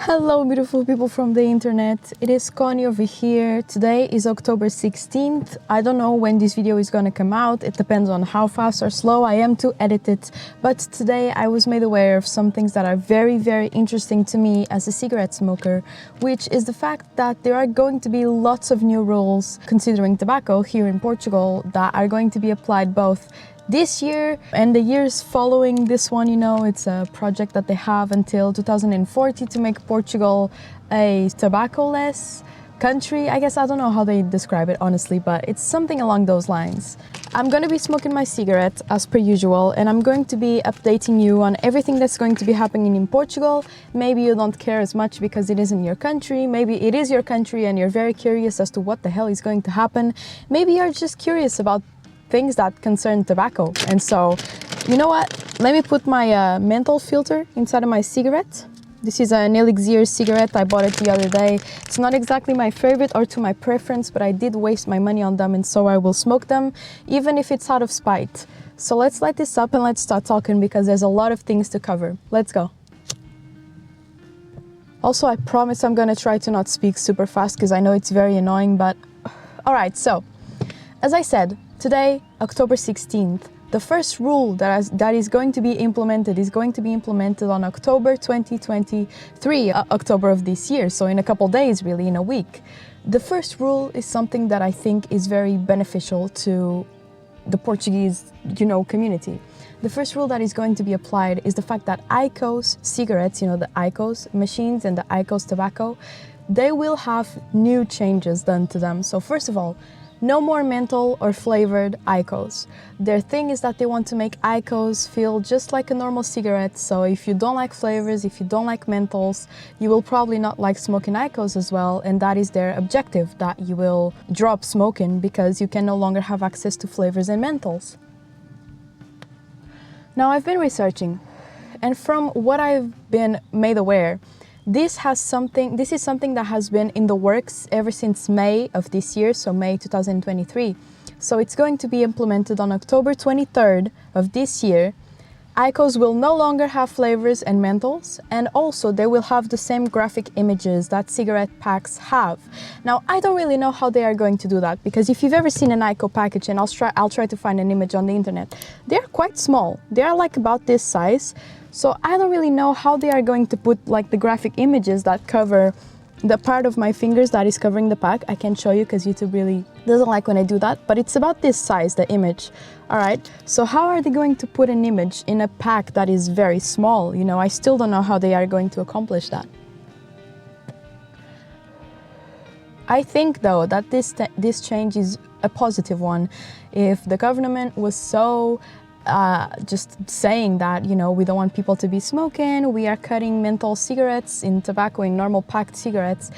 Hello beautiful people from the internet, it is Connie over here. Today is October 16th. I don't know when this video is gonna come out, it depends on how fast or slow I am to edit it. But today I was made aware of some things that are very interesting to me as a cigarette smoker, which is the fact that there are going to be lots of new rules considering tobacco here in Portugal that are going to be applied both this year and the years following this one. You know, it's a project that they have until 2040 to make Portugal a tobacco-less country. I guess I don't know how they describe it honestly, but it's something along those lines. I'm going to be smoking my cigarette as per usual, and I'm going to be updating you on everything that's going to be happening in Portugal. Maybe you don't care as much because it isn't your country. Maybe it is your country and you're very curious as to what the hell is going to happen. Maybe you're just curious about things that concern tobacco. And so, you know what? Let me put my menthol filter inside of my cigarette. This is an Elixir cigarette. I bought it the other day. It's not exactly my favorite or to my preference, but I did waste my money on them, and so I will smoke them, even if it's out of spite. So let's light this up and let's start talking, because there's a lot of things to cover. Let's go. Also, I promise I'm gonna try to not speak super fast because I know it's very annoying, but all right, so as I said, today, October 16th, the first rule that is going to be implemented is going to be implemented on October 2023, October of this year, so in a couple days, really, in a week. The first rule is something that I think is very beneficial to the Portuguese, community. The first rule that is going to be applied is the fact that IQOS cigarettes, the IQOS machines and the IQOS tobacco, they will have new changes done to them. So first of all, no more menthol or flavored IQOS. Their thing is that they want to make IQOS feel just like a normal cigarette. So if you don't like flavors, if you don't like menthols, you will probably not like smoking IQOS as well. And that is their objective, that you will drop smoking because you can no longer have access to flavors and menthols. Now, I've been researching, and from what I've been made aware, this is something that has been in the works ever since May of this year, so May 2023. So it's going to be implemented on October 23rd of this year. IQOS will no longer have flavors and menthols, and also they will have the same graphic images that cigarette packs have. Now, I don't really know how they are going to do that, because if you've ever seen an IQOS package, and I'll try to find an image on the internet, they're quite small. They are like about this size. So I don't really know how they are going to put like the graphic images that cover the part of my fingers that is covering the pack. I can't show you because YouTube really doesn't like when I do that, but it's about this size, the image. All right, so how are they going to put an image in a pack that is very small? I still don't know how they are going to accomplish that. I think though that this change is a positive one. If the government was so just saying that, we don't want people to be smoking, we are cutting menthol cigarettes in tobacco, in normal packed cigarettes,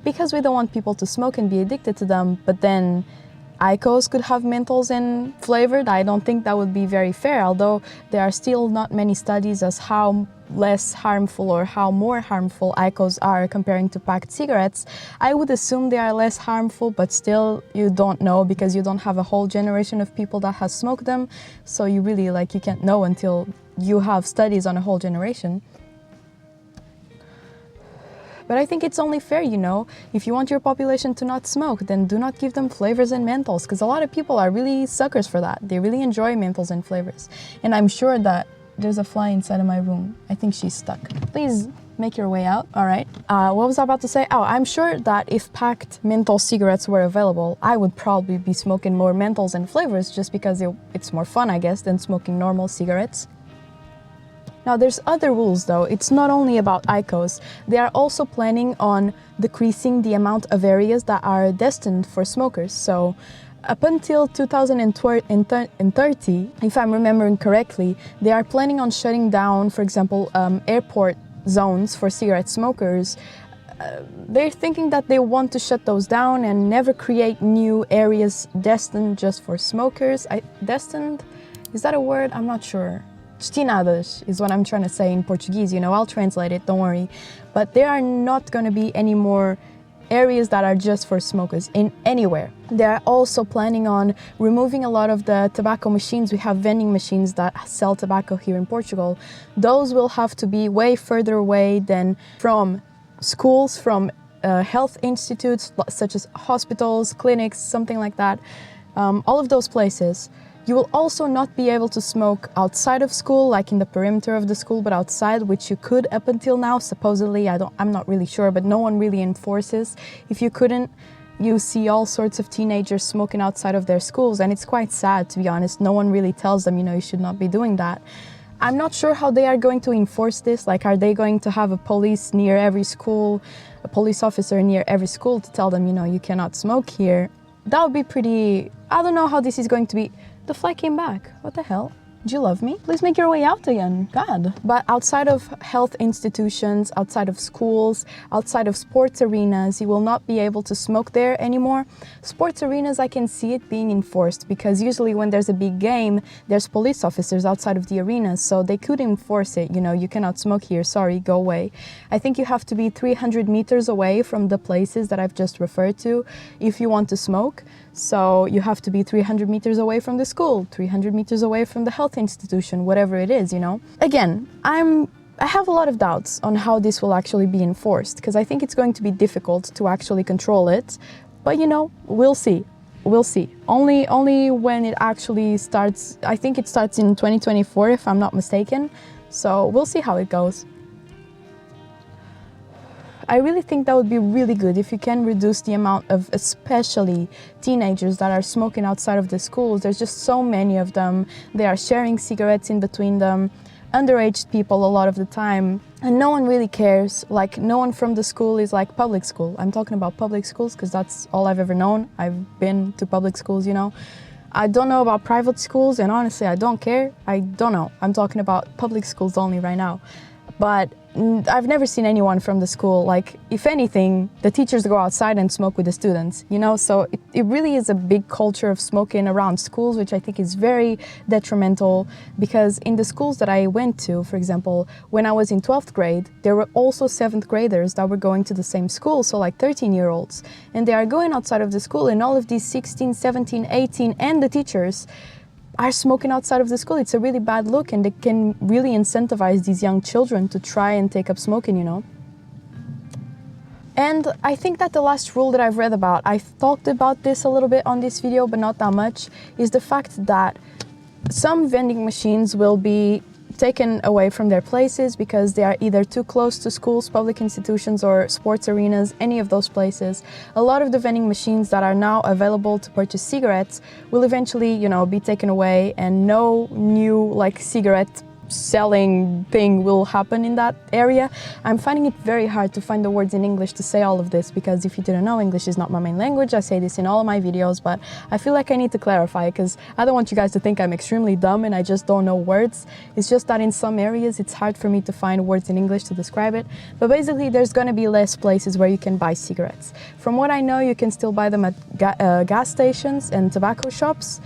because we don't want people to smoke and be addicted to them, but then IQOS could have menthols and flavored. I don't think that would be very fair, although there are still not many studies as how less harmful or how more harmful IQOS are comparing to packed cigarettes. I would assume they are less harmful, but still you don't know because you don't have a whole generation of people that has smoked them. So you really you can't know until you have studies on a whole generation. But I think it's only fair, if you want your population to not smoke, then do not give them flavors and menthols, because a lot of people are really suckers for that. They really enjoy menthols and flavors. And I'm sure that there's a fly inside of my room. I think she's stuck. Please make your way out. All right. What was I about to say? Oh, I'm sure that if packed menthol cigarettes were available, I would probably be smoking more menthols and flavors just because it's more fun, I guess, than smoking normal cigarettes. Now, there's other rules, though. It's not only about IQOS. They are also planning on decreasing the amount of areas that are destined for smokers. So up until 2030, if I'm remembering correctly, they are planning on shutting down, for example, airport zones for cigarette smokers. They're thinking that they want to shut those down and never create new areas destined just for smokers. Destined? Is that a word? I'm not sure. Destinadas is what I'm trying to say in Portuguese. I'll translate it, don't worry. But there are not going to be any more areas that are just for smokers in anywhere. They are also planning on removing a lot of the tobacco machines. We have vending machines that sell tobacco here in Portugal. Those will have to be way further away than from schools, from health institutes such as hospitals, clinics, something like that, all of those places. You will also not be able to smoke outside of school, like in the perimeter of the school, but outside, which you could up until now, supposedly. I'm not really sure, but no one really enforces. If you couldn't, you see all sorts of teenagers smoking outside of their schools, and it's quite sad, to be honest. No one really tells them, you should not be doing that. I'm not sure how they are going to enforce this. Like, are they going to have a police near every school, a police officer near every school to tell them, you cannot smoke here? That would be pretty... I don't know how this is going to be. The flag came back. What the hell? Do you love me? Please make your way out again. God. But outside of health institutions, outside of schools, outside of sports arenas, you will not be able to smoke there anymore. Sports arenas, I can see it being enforced, because usually when there's a big game, there's police officers outside of the arenas, so they could enforce it. You cannot smoke here, sorry, go away. I think you have to be 300 meters away from the places that I've just referred to if you want to smoke. So you have to be 300 meters away from the school, 300 meters away from the health institution, whatever it is, Again, I have a lot of doubts on how this will actually be enforced, because I think it's going to be difficult to actually control it. But we'll see. We'll see. Only when it actually starts. I think it starts in 2024, if I'm not mistaken. So we'll see how it goes. I really think that would be really good if you can reduce the amount of, especially teenagers, that are smoking outside of the schools. There's just so many of them. They are sharing cigarettes in between them. Underage people a lot of the time. And no one really cares. Like, no one from the school is like public school. I'm talking about public schools because that's all I've ever known. I've been to public schools, I don't know about private schools, and honestly, I don't care. I don't know. I'm talking about public schools only right now. But I've never seen anyone from the school. Like, if anything, the teachers go outside and smoke with the students, So it really is a big culture of smoking around schools, which I think is very detrimental, because in the schools that I went to, for example, when I was in 12th grade, there were also 7th graders that were going to the same school, so like 13-year-olds. And they are going outside of the school, and all of these 16, 17, 18, and the teachers are smoking outside of the school. It's a really bad look, and it can really incentivize these young children to try and take up smoking, And I think that the last rule that I've read about, I've talked about this a little bit on this video, but not that much, is the fact that some vending machines will be taken away from their places because they are either too close to schools, public institutions, or sports arenas, any of those places. A lot of the vending machines that are now available to purchase cigarettes will eventually, be taken away, and no new cigarette selling thing will happen in that area. I'm finding it very hard to find the words in English to say all of this, because if you didn't know, English is not my main language. I say this in all of my videos, but I feel like I need to clarify, because I don't want you guys to think I'm extremely dumb and I just don't know words. It's just that in some areas it's hard for me to find words in English to describe it. But basically, there's going to be less places where you can buy cigarettes. From what I know, you can still buy them at gas stations and tobacco shops,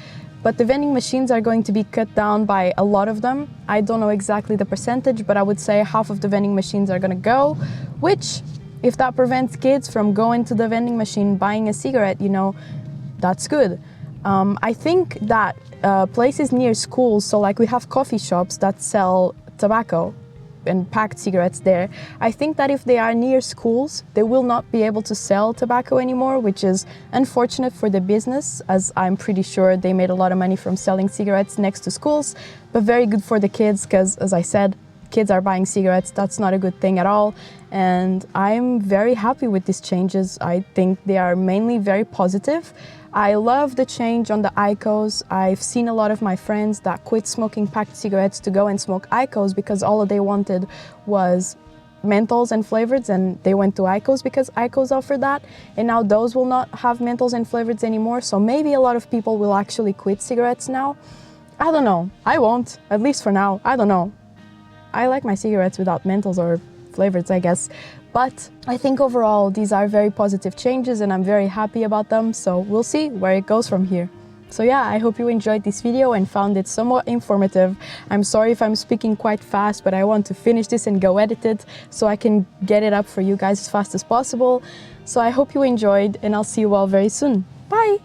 but the vending machines are going to be cut down by a lot of them. I don't know exactly the percentage, but I would say half of the vending machines are going to go, which, if that prevents kids from going to the vending machine, buying a cigarette, that's good. I think that places near schools, so we have coffee shops that sell tobacco and packed cigarettes there. I think that if they are near schools, they will not be able to sell tobacco anymore, which is unfortunate for the business, as I'm pretty sure they made a lot of money from selling cigarettes next to schools, but very good for the kids, because, as I said, kids are buying cigarettes. That's not a good thing at all. And I'm very happy with these changes. I think they are mainly very positive. I love the change on the IQOS. I've seen a lot of my friends that quit smoking packed cigarettes to go and smoke IQOS because all they wanted was menthols and flavors, and they went to IQOS because IQOS offered that, and now those will not have menthols and flavors anymore. So maybe a lot of people will actually quit cigarettes now. I don't know. I won't, at least for now. I don't know. I like my cigarettes without menthols or flavors, I guess. But I think overall these are very positive changes, and I'm very happy about them. So we'll see where it goes from here. So yeah, I hope you enjoyed this video and found it somewhat informative. I'm sorry if I'm speaking quite fast, but I want to finish this and go edit it so I can get it up for you guys as fast as possible. So I hope you enjoyed, and I'll see you all very soon. Bye!